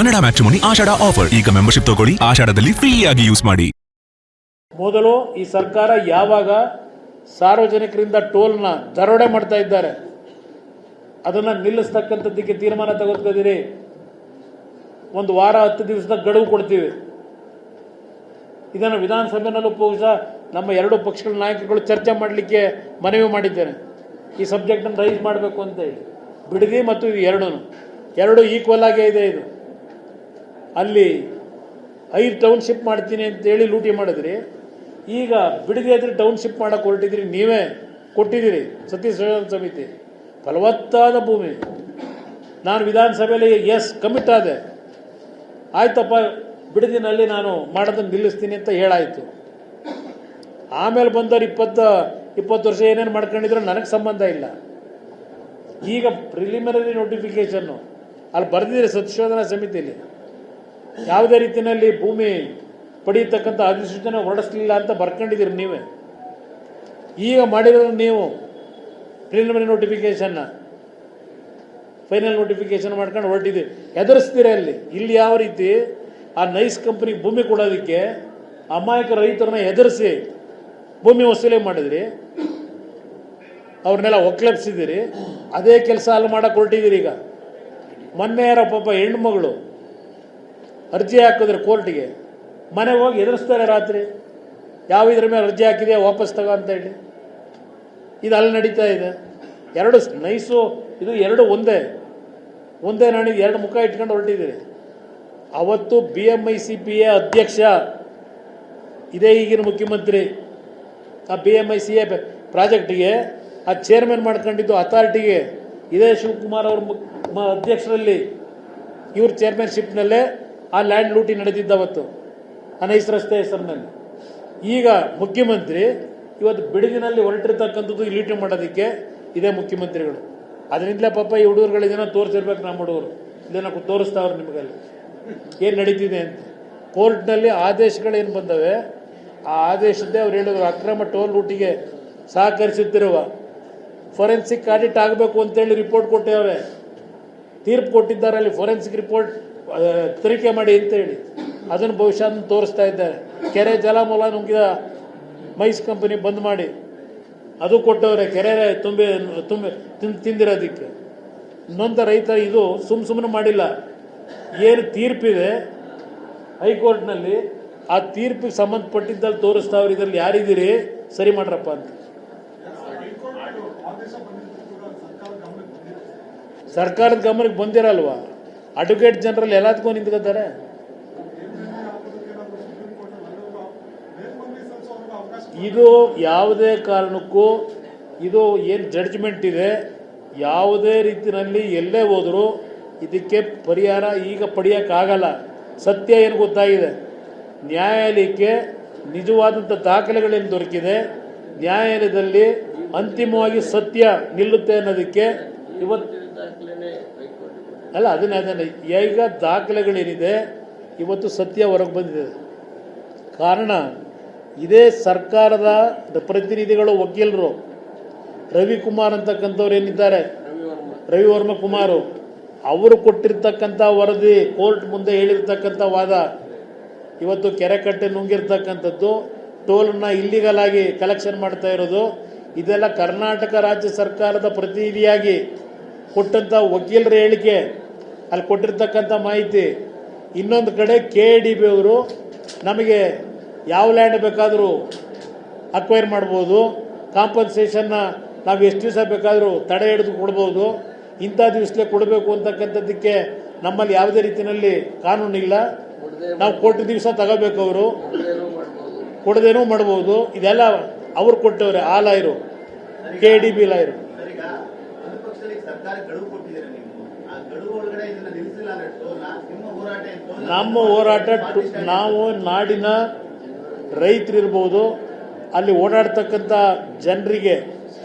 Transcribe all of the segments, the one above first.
Kannada matrimony ಆಷಾಢ offer. ಈಗ membership ತಗೊಳ್ಳಿ, ಆಷಾಢದಲ್ಲಿ free ಆಗಿ ಯೂಸ್ ಮಾಡಿ. ಮೊದಲು ಈ ಸರ್ಕಾರ ಯಾವಾಗ ಸಾರ್ವಜನಿಕರಿಂದ ಟೋಲ್ನ ದರೋಡೆ ಮಾಡ್ತಾ ಇದ್ದಾರೆ ಅದನ್ನು ನಿಲ್ಲಿಸ್ತಕ್ಕಂಥದ್ದಕ್ಕೆ ತೀರ್ಮಾನ ತೆಗೆದುಕೊಂಡಿರಿ. ಒಂದು ವಾರ 10 ದಿವಸದ ಗಡುವು ಕೊಡ್ತೀವಿ. ಇದನ್ನು ವಿಧಾನಸಭೆಯಲ್ಲೂ ಬಹುಶಃ ನಮ್ಮ ಎರಡು ಪಕ್ಷಗಳ ನಾಯಕರುಗಳು ಚರ್ಚೆ ಮಾಡಲಿಕ್ಕೆ ಮನವಿ ಮಾಡಿದ್ದೇನೆ. ಈ ಸಬ್ಜೆಕ್ಟನ್ನು ರೈಸ್ ಮಾಡಬೇಕು ಅಂತ ಹೇಳಿ. ಬಿಡದಿ ಮತ್ತು ಇದು ಎರಡು ಈಕ್ವಲ್ ಆಗೇ ಇದೆ. ಇದು ಅಲ್ಲಿ 5 ಟೌನ್ಶಿಪ್ ಮಾಡ್ತೀನಿ ಅಂತೇಳಿ ಲೂಟಿ ಮಾಡಿದ್ರಿ. ಈಗ ಬಿಡದಿ ಆದರೆ ಟೌನ್ಶಿಪ್ ಮಾಡೋಕ್ಕೆ ಹೊರಟಿದ್ರಿ. ನೀವೇ ಕೊಟ್ಟಿದ್ದೀರಿ ಸತೀಶ್ ಸಮಿತಿ ಫಲವತ್ತಾದ ಭೂಮಿ. ನಾನು ವಿಧಾನಸಭೆಯಲ್ಲಿ ಕಮಿಟ್ ಆದೆ. ಆಯ್ತಪ್ಪ, ಬಿಡದಿನಲ್ಲಿ ನಾನು ಮಾಡೋದನ್ನು ನಿಲ್ಲಿಸ್ತೀನಿ ಅಂತ ಹೇಳಾಯಿತು. ಆಮೇಲೆ ಬಂದವರು 20 ವರ್ಷ ಏನೇನು ಮಾಡ್ಕೊಂಡಿದ್ರು ನನಗೆ ಸಂಬಂಧ ಇಲ್ಲ. ಈಗ ಪ್ರಿಲಿಮಿನರಿ ನೋಟಿಫಿಕೇಶನ್ನು ಅಲ್ಲಿ ಬರೆದಿದ್ದೀರಿ ಸತ್ಯಶೋಧನಾ ಸಮಿತಿಯಲ್ಲಿ. ಯಾವುದೇ ರೀತಿಯಲ್ಲಿ ಭೂಮಿ ಪಡೆಯತಕ್ಕಂಥ ಅಧಿಸೂಚನೆ ಹೊರಡಿಸಲಿಲ್ಲ ಅಂತ ಬರ್ಕೊಂಡಿದ್ದೀರಿ ನೀವೇ. ಈಗ ಮಾಡಿರೋದು ನೀವು ಪ್ರಿಲಿಮಿನರಿ ನೋಟಿಫಿಕೇಶನ್ನ ಫೈನಲ್ ನೋಟಿಫಿಕೇಶನ್ ಮಾಡ್ಕೊಂಡು ಹೊರಟಿದ್ದೀವಿ. ಎದುರಿಸ್ತೀರ ಇಲ್ಲಿ ಯಾವ ರೀತಿ ಆ ನೈಸ್ ಕಂಪ್ನಿಗೆ ಭೂಮಿ ಕೊಡೋದಕ್ಕೆ ಅಮಾಯಕ ರೈತರನ್ನ ಎದುರಿಸಿ ಭೂಮಿ ವಸೂಲಿ ಮಾಡಿದ್ರಿ, ಅವ್ರನ್ನೆಲ್ಲ ಒಕ್ಲೆಪ್ಸಿದ್ದೀರಿ. ಅದೇ ಕೆಲಸ ಅಲ್ಲಿ ಮಾಡಕ್ಕೆ ಹೊರಟಿದ್ದೀರಿ. ಈಗ ಮೊನ್ನೆ ಯಾರೋ ಪಾಪ ಹೆಣ್ಮಗಳು ಅರ್ಜಿ ಹಾಕಿದ್ರೆ ಕೋರ್ಟಿಗೆ, ಮನೆಗೆ ಹೋಗಿ ಎದುರಿಸ್ತಾರೆ ರಾತ್ರಿ. ಯಾವ ಇದ್ರ ಮೇಲೆ ಅರ್ಜಿ ಹಾಕಿದೆಯಾ ವಾಪಸ್ ತಗೋ ಅಂತ ಹೇಳಿ. ಇದು ಅಲ್ಲಿ ನಡೀತಾ ಇದೆ. ಎರಡು ನೈಸು ಇದು ಎರಡು ಒಂದೇ ನಾಣಿ ಎರಡು ಮುಖ ಇಟ್ಕೊಂಡು ಹೊರಟಿದ್ದೀರಿ. ಅವತ್ತು BMICPA ಅಧ್ಯಕ್ಷ ಇದೇ ಈಗಿನ ಮುಖ್ಯಮಂತ್ರಿ. ಆ BMICA ಪ್ರಾಜೆಕ್ಟಿಗೆ ಆ ಚೇರ್ಮನ್ ಮಾಡ್ಕೊಂಡಿದ್ದು ಅಥಾರಿಟಿಗೆ ಇದೇ ಶಿವಕುಮಾರ್ ಅವ್ರ ಅಧ್ಯಕ್ಷರಲ್ಲಿ ಇವ್ರ ಚೇರ್ಮನ್ಶಿಪ್ನಲ್ಲೇ ಆ ಲ್ಯಾಂಡ್ ಲೂಟಿ ನಡೆದಿದ್ದವತ್ತು ಆ ನೈಸ್ ರಸ್ತೆ ಹೆಸರಿನಲ್ಲಿ. ಈಗ ಮುಖ್ಯಮಂತ್ರಿ ಇವತ್ತು ಬಿಡದಿನಲ್ಲಿ ಹೊರಟಿರ್ತಕ್ಕಂಥದ್ದು ಲೂಟಿ ಮಾಡೋದಕ್ಕೆ ಇದೇ ಮುಖ್ಯಮಂತ್ರಿಗಳು. ಅದರಿಂದಲೇ ಪಾಪ ಈ ಹುಡುಗರುಗಳು ಇದನ್ನು ತೋರಿಸಿರ್ಬೇಕು. ನಮ್ಮ ಹುಡುಗರು ಇದನ್ನು ತೋರಿಸ್ತಾವ್ರು ನಿಮಗಲ್ಲಿ ಏನು ನಡೀತಿದೆ ಅಂತ. ಕೋರ್ಟ್ನಲ್ಲಿ ಆದೇಶಗಳೇನು ಬಂದವೆ ಆ ಆದೇಶದ್ದೇ ಅವ್ರು ಹೇಳಿದ್ರು ಅಕ್ರಮ ಟೋಲ್ ಲೂಟಿಗೆ ಸಹಕರಿಸುತ್ತಿರುವ ಫೊರೆನ್ಸಿಕ್ ಆಡಿಟ್ ಆಗಬೇಕು ಅಂತೇಳಿ ರಿಪೋರ್ಟ್ ಕೊಟ್ಟಿದ್ದಾವೆ. ತೀರ್ಪು ಕೊಟ್ಟಿದ್ದಾರೆ. ಅಲ್ಲಿ ಫೊರೆನ್ಸಿಕ್ ರಿಪೋರ್ಟ್ ತನಿಖೆ ಮಾಡಿ ಅಂತೇಳಿ ಅದನ್ನು ಬಹುಶಃ ಅದನ್ನು ತೋರಿಸ್ತಾ ಇದ್ದಾರೆ. ಕೆರೆ ಜಲಮೂಲ ನುಂಗಿದ ಮೈಸ್ ಕಂಪನಿ ಬಂದ್ ಮಾಡಿ ಅದು ಕೊಟ್ಟವ್ರೆ. ಕೆರೆ ತುಂಬಿ ತಿಂದಿರೋದಕ್ಕೆ ನೊಂದ ರೈತ ಇದು ಸುಮ್ಮನೆ ಮಾಡಿಲ್ಲ. ಏನು ತೀರ್ಪಿದೆ ಹೈಕೋರ್ಟ್ನಲ್ಲಿ ಆ ತೀರ್ಪಿಗೆ ಸಂಬಂಧಪಟ್ಟಿದ್ದಲ್ಲಿ ತೋರಿಸ್ತಾವ್ರು. ಇದರಲ್ಲಿ ಯಾರಿದ್ದೀರಿ ಸರಿ ಮಾಡ್ರಪ್ಪ ಅಂತ. ಸರ್ಕಾರದ ಗಮನಕ್ಕೆ ಬಂದಿರಲ್ವಾ? ಅಡ್ವೊಕೇಟ್ ಜನರಲ್ ಎಲ್ಲದಕ್ಕೂ ನಿಂತ್ಕೋತಾರೆ. ಇದು ಯಾವುದೇ ಕಾರಣಕ್ಕೂ ಇದು ಏನು ಜಡ್ಜ್ಮೆಂಟ್ ಇದೆ ಯಾವುದೇ ರೀತಿಯಲ್ಲಿ ಎಲ್ಲೇ ಹೋದರೂ ಇದಕ್ಕೆ ಪರಿಹಾರ ಈಗ ಪಡೆಯೋಕ್ಕಾಗಲ್ಲ. ಸತ್ಯ ಏನು ಗೊತ್ತಾಗಿದೆ, ನ್ಯಾಯಾಲಯಕ್ಕೆ ನಿಜವಾದಂಥ ದಾಖಲೆಗಳೇನು ದೊರಕಿದೆ, ನ್ಯಾಯಾಲಯದಲ್ಲಿ ಅಂತಿಮವಾಗಿ ಸತ್ಯ ನಿಲ್ಲುತ್ತೆ ಅನ್ನೋದಕ್ಕೆ ಇವತ್ತು ಅಲ್ಲ ಅದನ್ನೇ ಈಗ ದಾಖಲೆಗಳೇನಿದೆ ಇವತ್ತು ಸತ್ಯ ಹೊರಗೆ ಬಂದಿದೆ. ಕಾರಣ ಇದೇ ಸರ್ಕಾರದ ಪ್ರತಿನಿಧಿಗಳು ವಕೀಲರು ರವಿಕುಮಾರ್ ಅಂತಕ್ಕಂಥವ್ರು ಏನಿದ್ದಾರೆ, ರವಿವರ್ಮ ಕುಮಾರು, ಅವರು ಕೊಟ್ಟಿರ್ತಕ್ಕಂಥ ವರದಿ ಕೋರ್ಟ್ ಮುಂದೆ ಹೇಳಿರ್ತಕ್ಕಂಥ ವಾದ ಇವತ್ತು ಕೆರೆ ಕಟ್ಟೆ ನುಂಗಿರ್ತಕ್ಕಂಥದ್ದು, ಟೋಲನ್ನು ಇಲ್ಲಿಗಲ್ ಆಗಿ ಕಲೆಕ್ಷನ್ ಮಾಡ್ತಾ ಇರೋದು, ಇದೆಲ್ಲ ಕರ್ನಾಟಕ ರಾಜ್ಯ ಸರ್ಕಾರದ ಪ್ರತಿನಿಧಿಯಾಗಿ ಕೊಟ್ಟಂಥ ವಕೀಲರ ಹೇಳಿಕೆ, ಅಲ್ಲಿ ಕೊಟ್ಟಿರ್ತಕ್ಕಂಥ ಮಾಹಿತಿ. ಇನ್ನೊಂದು ಕಡೆ KDB ಅವರು ನಮಗೆ ಯಾವ ಲ್ಯಾಂಡ್ ಬೇಕಾದರೂ ಅಕ್ವೈರ್ ಮಾಡ್ಬೋದು, ಕಾಂಪನ್ಸೇಷನ್ನ ನಾವು ಎಷ್ಟು ದಿವಸ ಬೇಕಾದರೂ ತಡೆ ಹಿಡಿದು ಕೊಡ್ಬೋದು, ಇಂಥ ದಿವಸಲೇ ಕೊಡಬೇಕು ಅಂತಕ್ಕಂಥದ್ದಕ್ಕೆ ನಮ್ಮಲ್ಲಿ ಯಾವುದೇ ರೀತಿಯಲ್ಲಿ ಕಾನೂನಿಲ್ಲ. ನಾವು ಕೊಟ್ಟ ದಿವಸ ತಗೋಬೇಕು, ಅವರು ಕೊಡದೇನೂ ಮಾಡ್ಬೋದು. ಇದೆಲ್ಲ ಅವ್ರು ಕೊಟ್ಟವ್ರೆ. ಆ ಲಾಯರು KDB ಲಾಯರು. ನಮ್ಮ ಹೋರಾಟ ನಾವು ನಾಡಿನ ರೈತರಿರ್ಬೋದು, ಅಲ್ಲಿ ಓಡಾಡ್ತಕ್ಕಂಥ ಜನರಿಗೆ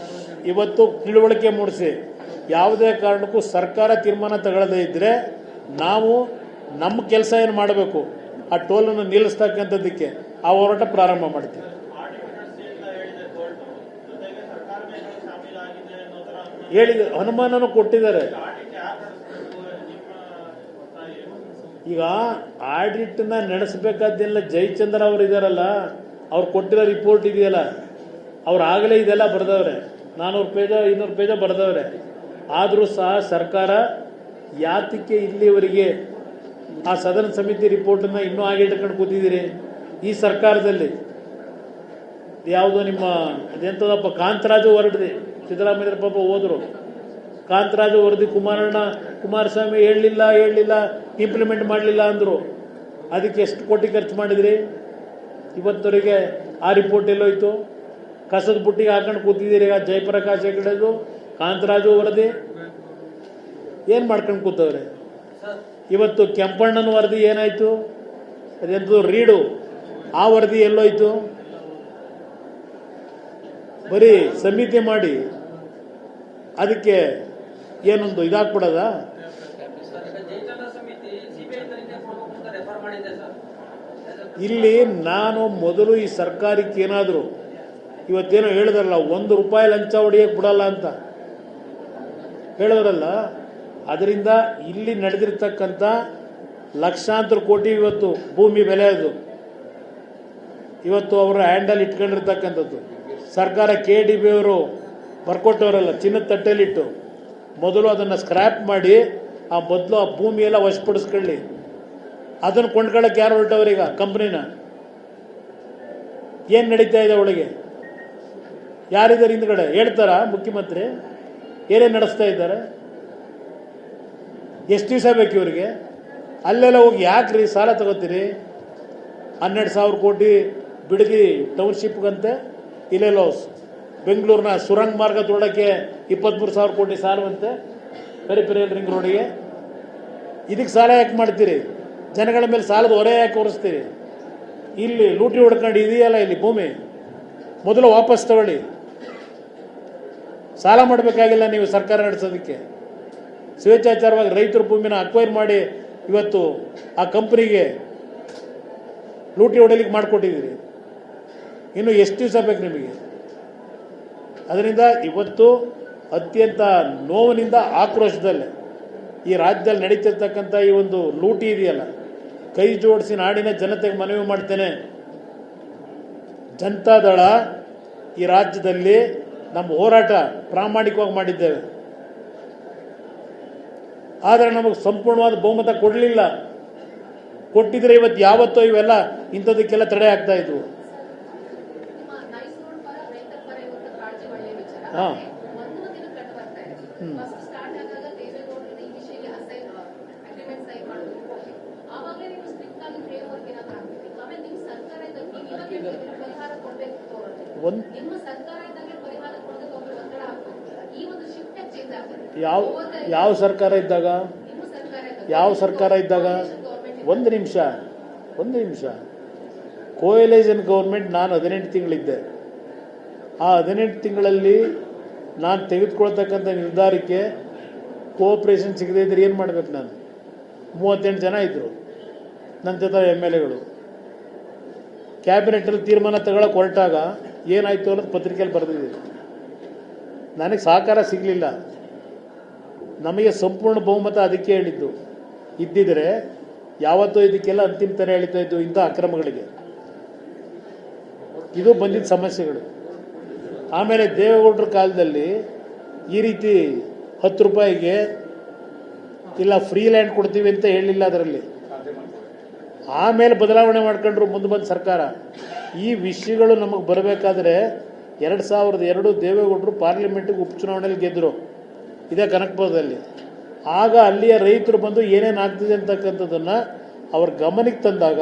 ಇವತ್ತು ತಿಳುವಳಿಕೆ ಮೂಡಿಸಿ ಯಾವುದೇ ಕಾರಣಕ್ಕೂ ಸರ್ಕಾರ ತೀರ್ಮಾನ ತಗೊಳ್ಳದೇ ಇದ್ದರೆ ನಾವು ನಮ್ಮ ಕೆಲಸ ಏನು ಮಾಡಬೇಕು ಆ ಟೋಲನ್ನು ನಿಲ್ಲಿಸ್ತಕ್ಕಂಥದ್ದಕ್ಕೆ ಆ ಹೋರಾಟ ಪ್ರಾರಂಭ ಮಾಡ್ತೀವಿ. ಹೇಳಿದ ಅನುಮಾನನೂ ಕೊಟ್ಟಿದ್ದಾರೆ. ಈಗ ಆಡಿಟ್ನ ನಡೆಸಬೇಕಾದ್ದೆಲ್ಲ ಜಯಚಂದ್ರ ಅವರು ಇದಾರಲ್ಲ, ಅವ್ರು ಕೊಟ್ಟಿರೋ ರಿಪೋರ್ಟ್ ಇದೆಯಲ್ಲ, ಅವ್ರು ಆಗಲೇ ಇದೆಲ್ಲ ಬರೆದವ್ರೆ, 400 ಪೇಜ 500 ಪೇಜ ಬರೆದವ್ರೆ. ಆದರೂ ಸಹ ಸರ್ಕಾರ ಯಾತಕ್ಕೆ ಇಲ್ಲಿವರೆಗೆ ಆ ಸದನ ಸಮಿತಿ ರಿಪೋರ್ಟನ್ನು ಇನ್ನೂ ಹಾಗೆ ಇಟ್ಕೊಂಡು ಕೂತಿದ್ದೀರಿ? ಈ ಸರ್ಕಾರದಲ್ಲಿ ಯಾವುದೋ ನಿಮ್ಮ ಅದೆಂಥದಪ್ಪ ಕಾಂತರಾಜು ವರದಿ, ಸಿದ್ದರಾಮಯ್ಯ ಪಾಪ ಹೋದರು, ಕಾಂತರಾಜು ವರದಿ ಕುಮಾರಸ್ವಾಮಿ ಹೇಳಲಿಲ್ಲ ಇಂಪ್ಲಿಮೆಂಟ್ ಮಾಡಲಿಲ್ಲ ಅಂದರು. ಅದಕ್ಕೆ ಎಷ್ಟು ಕೋಟಿ ಖರ್ಚು ಮಾಡಿದ್ರಿ? ಇವತ್ತವರೆಗೆ ಆ ರಿಪೋರ್ಟ್ ಎಲ್ಲೋಯ್ತು? ಕಸದ ಬುಟ್ಟಿಗೆ ಹಾಕೊಂಡು ಕೂತಿದ್ದೀರಿ. ಈಗ ಜಯಪ್ರಕಾಶ್ ಹೆಗಡೆದು ಕಾಂತರಾಜು ವರದಿ ಏನು ಮಾಡ್ಕೊಂಡು ಕೂತವ್ರೆ? ಇವತ್ತು ಕೆಂಪಣ್ಣನ ವರದಿ ಏನಾಯಿತು? ಅದೆಂಥದ್ದು ರೀಡು, ಆ ವರದಿ ಎಲ್ಲೋಯ್ತು? ಬರೀ ಸಮಿತಿ ಮಾಡಿ ಅದಕ್ಕೆ ಏನೊಂದು ಇದಾಗ್ಬಿಡದ? ಇಲ್ಲಿ ನಾನು ಮೊದಲು ಈ ಸರ್ಕಾರಕ್ಕೆ ಏನಾದರೂ ಇವತ್ತೇನೋ ಹೇಳಿದ್ರಲ್ಲ, 1 ರೂಪಾಯಿ ಲಂಚ ಹೊಡಿಯಕ್ಕೆ ಬಿಡಲ್ಲ ಅಂತ ಹೇಳಿದ್ರಲ್ಲ, ಅದರಿಂದ ಇಲ್ಲಿ ನಡೆದಿರ್ತಕ್ಕಂಥ ಲಕ್ಷಾಂತರ ಕೋಟಿ ಇವತ್ತು ಭೂಮಿ ಬೆಲೆ ಅದು ಇವತ್ತು ಅವರ ಹ್ಯಾಂಡಲ್ ಇಟ್ಕೊಂಡಿರ್ತಕ್ಕಂಥದ್ದು. ಸರ್ಕಾರ KDB ಅವರು ಬರ್ಕೊಟ್ಟವರಲ್ಲ, ಚಿನ್ನದ ತಟ್ಟೆಲಿಟ್ಟು ಮೊದಲು ಅದನ್ನು ಸ್ಕ್ರ್ಯಾಪ್ ಮಾಡಿ ಆ ಭೂಮಿಯೆಲ್ಲ ವಶಪಡಿಸ್ಕೊಳ್ಳಿ. ಅದನ್ನು ಕೊಂಡ್ಕೊಳ್ಳೋಕೆ ಯಾರು ಹೊರಟವ್ರೀಗ? ಕಂಪ್ನಿನ. ಏನು ನಡೀತಾ ಇದೆ ಒಳಗೆ? ಯಾರಿದ್ದಾರೆ ಹಿಂದ್ಗಡೆ? ಹೇಳ್ತಾರ ಮುಖ್ಯಮಂತ್ರಿ ಏನೇನು ನಡೆಸ್ತಾ ಇದ್ದಾರೆ? ಎಷ್ಟು ದಿವಸ ಬೇಕು ಇವರಿಗೆ? ಅಲ್ಲೆಲ್ಲ ಹೋಗಿ ಯಾಕ್ರಿ ಸಾಲ ತಗೋತೀರಿ? 12,000 ಕೋಟಿ ಬಿಡಗಿ ಟೌನ್ಶಿಪ್ಗಂತೆ, ಇಲ್ಲೆಲ್ಲೋ ಬೆಂಗಳೂರಿನ ಸುರಂಗ ಮಾರ್ಗ ತೊಡಕ್ಕೆ 23,000 ಕೋಟಿ ಸಾಲವಂತೆ, ಪೆರಿಫೆರಲ್ ರಿಂಗ್ ರೋಡಿಗೆ. ಇದಕ್ಕೆ ಸಾಲ ಯಾಕೆ ಮಾಡ್ತೀರಿ? ಜನಗಳ ಮೇಲೆ ಸಾಲದ ಹೊರೆ ಯಾಕೆ ಹೊರಿಸ್ತೀರಿ? ಇಲ್ಲಿ ಲೂಟಿ ಹೊಡ್ಕೊಂಡು ಇದೆಯಲ್ಲ ಇಲ್ಲಿ ಭೂಮಿ, ಮೊದಲು ವಾಪಸ್ ತಗೊಳ್ಳಿ. ಸಾಲ ಮಾಡಬೇಕಾಗಿಲ್ಲ ನೀವು ಸರ್ಕಾರ ನಡೆಸೋದಕ್ಕೆ. ಸ್ವೇಚ್ಛಾಚಾರವಾಗಿ ರೈತರ ಭೂಮಿನ ಅಕ್ವೈರ್ ಮಾಡಿ ಇವತ್ತು ಆ ಕಂಪ್ನಿಗೆ ಲೂಟಿ ಹೊಡೆಯಲಿಕ್ಕೆ ಮಾಡಿಕೊಟ್ಟಿದ್ದೀರಿ. ಇನ್ನು ಎಷ್ಟು ದಿವಸ ಬೇಕು ನಿಮಗೆ? ಅದರಿಂದ ಇವತ್ತು ಅತ್ಯಂತ ನೋವಿನಿಂದ ಆಕ್ರೋಶದಲ್ಲೇ ಈ ರಾಜ್ಯದಲ್ಲಿ ನಡೀತಿರ್ತಕ್ಕಂಥ ಈ ಒಂದು ಲೂಟಿ ಇದೆಯಲ್ಲ, ಕೈ ಜೋಡಿಸಿ ನಾಡಿನ ಜನತೆಗೆ ಮನವಿ ಮಾಡ್ತೇನೆ. ಜನತಾದಳ ಈ ರಾಜ್ಯದಲ್ಲಿ ನಮ್ಮ ಹೋರಾಟ ಪ್ರಾಮಾಣಿಕವಾಗಿ ಮಾಡಿದ್ದೇವೆ, ಆದರೆ ನಮಗೆ ಸಂಪೂರ್ಣವಾದ ಬಹುಮತ ಕೊಡಲಿಲ್ಲ. ಕೊಟ್ಟಿದ್ರೆ ಇವತ್ತು ಯಾವತ್ತೋ ಇವೆಲ್ಲ ಇಂಥದಕ್ಕೆಲ್ಲ ತಡೆ ಆಗ್ತಾ ಇದ್ವು. ಹಾಂ ಯಾವ ಸರ್ಕಾರ ಇದ್ದಾಗ? ಯಾವ ಸರ್ಕಾರ ಇದ್ದಾಗ? ಒಂದು ನಿಮಿಷ ಕೋಯಲೇಷನ್ ಗೌರ್ಮೆಂಟ್ ನಾನು 18 ತಿಂಗಳಿದ್ದೆ. ಆ 18 ತಿಂಗಳಲ್ಲಿ ನಾನು ತೆಗೆದುಕೊಳ್ತಕ್ಕಂಥ ನಿರ್ಧಾರಕ್ಕೆ ಕೋಆಪ್ರೇಷನ್ ಸಿಗದೇ ಇದ್ರೆ ಏನು ಮಾಡಬೇಕು? ನಾನು 38 ಜನ ಇದ್ದರು ನನ್ನ ಜೊತೆ MLAಗಳು. ಕ್ಯಾಬಿನೆಟಲ್ಲಿ ತೀರ್ಮಾನ ತಗೊಳ್ಳೋಕೆ ಹೊರಟಾಗ ಏನಾಯಿತು ಅನ್ನೋದು ಪತ್ರಿಕೆಯಲ್ಲಿ ಬರೆದಿದ್ದೀವಿ. ನನಗೆ ಸಹಕಾರ ಸಿಗಲಿಲ್ಲ. ನಮಗೆ ಸಂಪೂರ್ಣ ಬಹುಮತ ಅದಕ್ಕೆ ಹೇಳಿದ್ದು. ಇದ್ದಿದ್ರೆ ಯಾವತ್ತೋ ಇದಕ್ಕೆಲ್ಲ ಅಂತಿಮ ತೆರೆ ಎಳಿತಾ ಇದ್ದು ಇಂಥ ಅಕ್ರಮಗಳಿಗೆ. ಇದು ಬಂದಿದ್ದ ಸಮಸ್ಯೆಗಳು. ಆಮೇಲೆ ದೇವೇಗೌಡರ ಕಾಲದಲ್ಲಿ ಈ ರೀತಿ 10 ರೂಪಾಯಿಗೆ ಇಲ್ಲ ಫ್ರೀ ಲ್ಯಾಂಡ್ ಕೊಡ್ತೀವಿ ಅಂತ ಹೇಳಿಲ್ಲ ಅದರಲ್ಲಿ. ಆಮೇಲೆ ಬದಲಾವಣೆ ಮಾಡ್ಕೊಂಡ್ರು ಮುಂದೆ ಬಂದ ಸರ್ಕಾರ. ಈ ವಿಷಯಗಳು ನಮಗೆ ಬರಬೇಕಾದ್ರೆ 2002 ದೇವೇಗೌಡರು ಪಾರ್ಲಿಮೆಂಟಿಗೆ ಉಪಚುನಾವಣೆಯಲ್ಲಿ ಗೆದ್ದರು, ಇದೇ ಕನಕಪುರದಲ್ಲಿ. ಆಗ ಅಲ್ಲಿಯ ರೈತರು ಬಂದು ಏನೇನು ಆಗ್ತಿದೆ ಅಂತಕ್ಕಂಥದ್ದನ್ನು ಅವ್ರ ಗಮನಕ್ಕೆ ತಂದಾಗ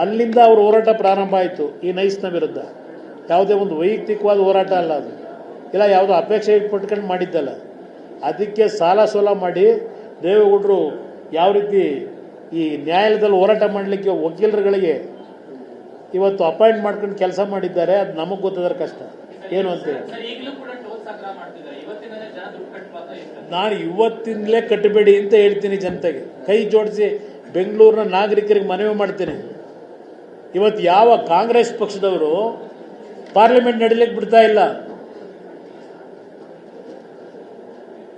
ಅಲ್ಲಿಂದ ಅವ್ರ ಹೋರಾಟ ಪ್ರಾರಂಭ ಆಯಿತು ಈ ನೈಸ್ನ ವಿರುದ್ಧ. ಯಾವುದೇ ಒಂದು ವೈಯಕ್ತಿಕವಾದ ಹೋರಾಟ ಅಲ್ಲ ಅದು, ಇಲ್ಲ ಯಾವುದೋ ಅಪೇಕ್ಷೆ ಪಟ್ಕೊಂಡು ಮಾಡಿದ್ದಲ್ಲ. ಅದಕ್ಕೆ ಸಾಲ ಸೋಲ ಮಾಡಿ ದೇವೇಗೌಡರು ಯಾವ ರೀತಿ ಈ ನ್ಯಾಯಾಲಯದಲ್ಲಿ ಹೋರಾಟ ಮಾಡಲಿಕ್ಕೆ ವಕೀಲರುಗಳಿಗೆ ಇವತ್ತು ಅಪಾಯಿಂಟ್ ಮಾಡ್ಕೊಂಡು ಕೆಲಸ ಮಾಡಿದ್ದಾರೆ. ಅದು ನಮಗೆ ಗೊತ್ತದರ ಕಷ್ಟ ಏನು ಅಂತೇಳಿ. ನಾನು ಇವತ್ತಿಂದಲೇ ಕಟ್ಟಬೇಡಿ ಅಂತ ಹೇಳ್ತೀನಿ ಜನತೆಗೆ. ಕೈ ಜೋಡಿಸಿ ಬೆಂಗಳೂರಿನ ನಾಗರಿಕರಿಗೆ ಮನವಿ ಮಾಡ್ತೀನಿ. ಇವತ್ತು ಯಾವ ಕಾಂಗ್ರೆಸ್ ಪಕ್ಷದವರು ಪಾರ್ಲಿಮೆಂಟ್ ನಡೀಲಿಕ್ಕೆ ಬಿಡ್ತಾ ಇಲ್ಲ.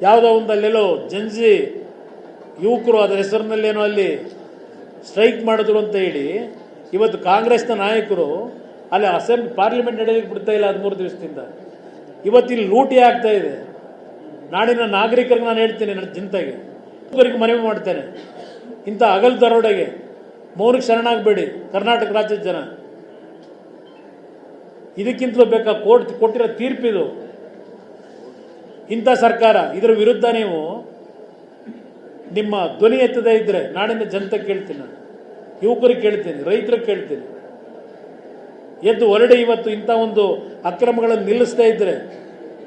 ಯಾವುದೋ ಒಂದು ಅಲ್ಲೆಲ್ಲೋ ಜಂಜಿ ಯುವಕರು ಅದರ ಹೆಸರಿನಲ್ಲೇನೋ ಅಲ್ಲಿ ಸ್ಟ್ರೈಕ್ ಮಾಡಿದ್ರು ಅಂತ ಹೇಳಿ ಇವತ್ತು ಕಾಂಗ್ರೆಸ್ನ ನಾಯಕರು ಅಲ್ಲಿ ಪಾರ್ಲಿಮೆಂಟ್ ನಡೆಯೋದಕ್ಕೆ ಬಿಡ್ತಾ ಇಲ್ಲ 13 ದಿವಸದಿಂದ. ಇವತ್ತಿಲ್ಲಿ ಲೂಟಿ ಆಗ್ತಾ ಇದೆ. ನಾಡಿನ ನಾಗರಿಕರಿಗೆ ನಾನು ಹೇಳ್ತೇನೆ, ನನ್ನ ಜನತೆಗೆ ಮನವಿ ಮಾಡ್ತೇನೆ, ಇಂಥ ಹಗಲು ದರೋಡೆಗೆ ಮೌನಕ್ಕೆ ಶರಣಾಗಬೇಡಿ ಕರ್ನಾಟಕ ರಾಜ್ಯದ ಜನ. ಇದಕ್ಕಿಂತಲೂ ಬೇಕಾ ಕೋರ್ಟ್ ಕೊಟ್ಟಿರೋ ತೀರ್ಪಿದು. ಇಂಥ ಸರ್ಕಾರ, ಇದರ ವಿರುದ್ಧ ನೀವು ನಿಮ್ಮ ಧ್ವನಿ ಎತ್ತದೇ ಇದ್ದರೆ ನಾಡಿನ ಜನತೆ ಕೇಳ್ತೀನಿ, ನಾನು ಯುವಕರಿಗೆ ಕೇಳ್ತೀನಿ, ರೈತರಿಗೆ ಕೇಳ್ತೀನಿ, ಎದ್ದು ಹೊರಡಿ. ಇವತ್ತು ಇಂಥ ಒಂದು ಅಕ್ರಮಗಳನ್ನು ನಿಲ್ಲಿಸದೇ ಇದ್ದರೆ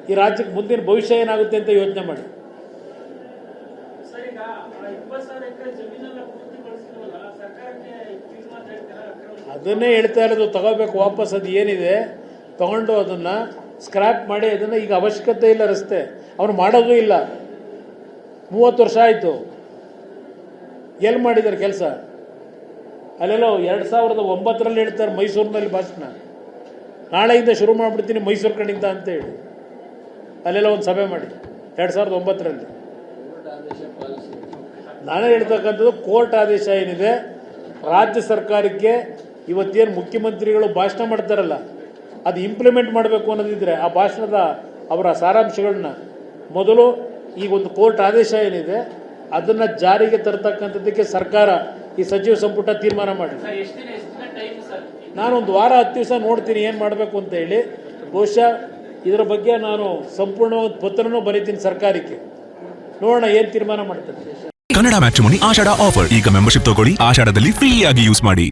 ಈ ರಾಜ್ಯಕ್ಕೆ ಮುಂದಿನ ಭವಿಷ್ಯ ಏನಾಗುತ್ತೆ ಅಂತ ಯೋಚನೆ ಮಾಡಿ. ಅದನ್ನೇ ಹೇಳ್ತಾ ಇರೋದು, ತಗೋಬೇಕು ವಾಪಸ್. ಅದು ಏನಿದೆ ತಗೊಂಡು ಅದನ್ನು ಸ್ಕ್ರ್ಯಾಪ್ ಮಾಡಿ, ಅದನ್ನು ಈಗ ಅವಶ್ಯಕತೆ ಇಲ್ಲ. ರಸ್ತೆ ಅವನು ಮಾಡೋದು ಇಲ್ಲ. 30 ವರ್ಷ ಆಯಿತು. ಎಲ್ಲಿ ಮಾಡಿದ್ದಾರೆ ಕೆಲಸ? ಅಲ್ಲೆಲ್ಲೋ 2009ರಲ್ಲಿ ಹೇಳ್ತಾರೆ ಮೈಸೂರಿನಲ್ಲಿ ಭಾಷಣ, ನಾಳೆಯಿಂದ ಶುರು ಮಾಡಿಬಿಡ್ತೀನಿ ಮೈಸೂರು ಕಡೆಯಿಂದ ಅಂತೇಳಿ ಅಲ್ಲೆಲ್ಲ ಒಂದು ಸಭೆ ಮಾಡಿ 2009ರಲ್ಲಿ. ನಾನೇ ಹೇಳ್ತಕ್ಕಂಥದ್ದು, ಕೋರ್ಟ್ ಆದೇಶ ಏನಿದೆ ರಾಜ್ಯ ಸರ್ಕಾರಕ್ಕೆ ಇವತ್ತೇನು ಮುಖ್ಯಮಂತ್ರಿಗಳು ಭಾಷಣ ಮಾಡ್ತಾರಲ್ಲ ಅದು ಇಂಪ್ಲಿಮೆಂಟ್ ಮಾಡಬೇಕು ಅನ್ನೋದಿದ್ರೆ ಆ ಭಾಷಣದ ಅವರ ಸಾರಾಂಶಗಳನ್ನ ಮೊದಲು ಈಗ ಒಂದು ಕೋರ್ಟ್ ಆದೇಶ ಏನಿದೆ ಅದನ್ನು ಜಾರಿಗೆ ತರ್ತಕ್ಕಂಥದ್ದಕ್ಕೆ ಸರ್ಕಾರ ಈ ಸಚಿವ ಸಂಪುಟ ತೀರ್ಮಾನ ಮಾಡಿ. ನಾನು ಒಂದು ವಾರ 10 ದಿವಸ ನೋಡ್ತೀನಿ ಏನು ಮಾಡಬೇಕು ಅಂತ ಹೇಳಿ. ಬಹುಶಃ ಇದರ ಬಗ್ಗೆ ನಾನು ಸಂಪೂರ್ಣವಾದ ಪತ್ರನೂ ಬರೀತೀನಿ ಸರ್ಕಾರಕ್ಕೆ. ನೋಡೋಣ ಏನು ತೀರ್ಮಾನ ಮಾಡ್ತಾರೆ. ಕನ್ನಡ ಮ್ಯಾಟ್ರಿಮೋನಿ ಆಷಾಢ ಆಫರ್. ಈಗ ಮೆಂಬರ್ಶಿಪ್ ತಗೊಳ್ಳಿ, ಆಷಾಢದಲ್ಲಿ ಫ್ರೀ ಆಗಿ ಯೂಸ್ ಮಾಡಿ.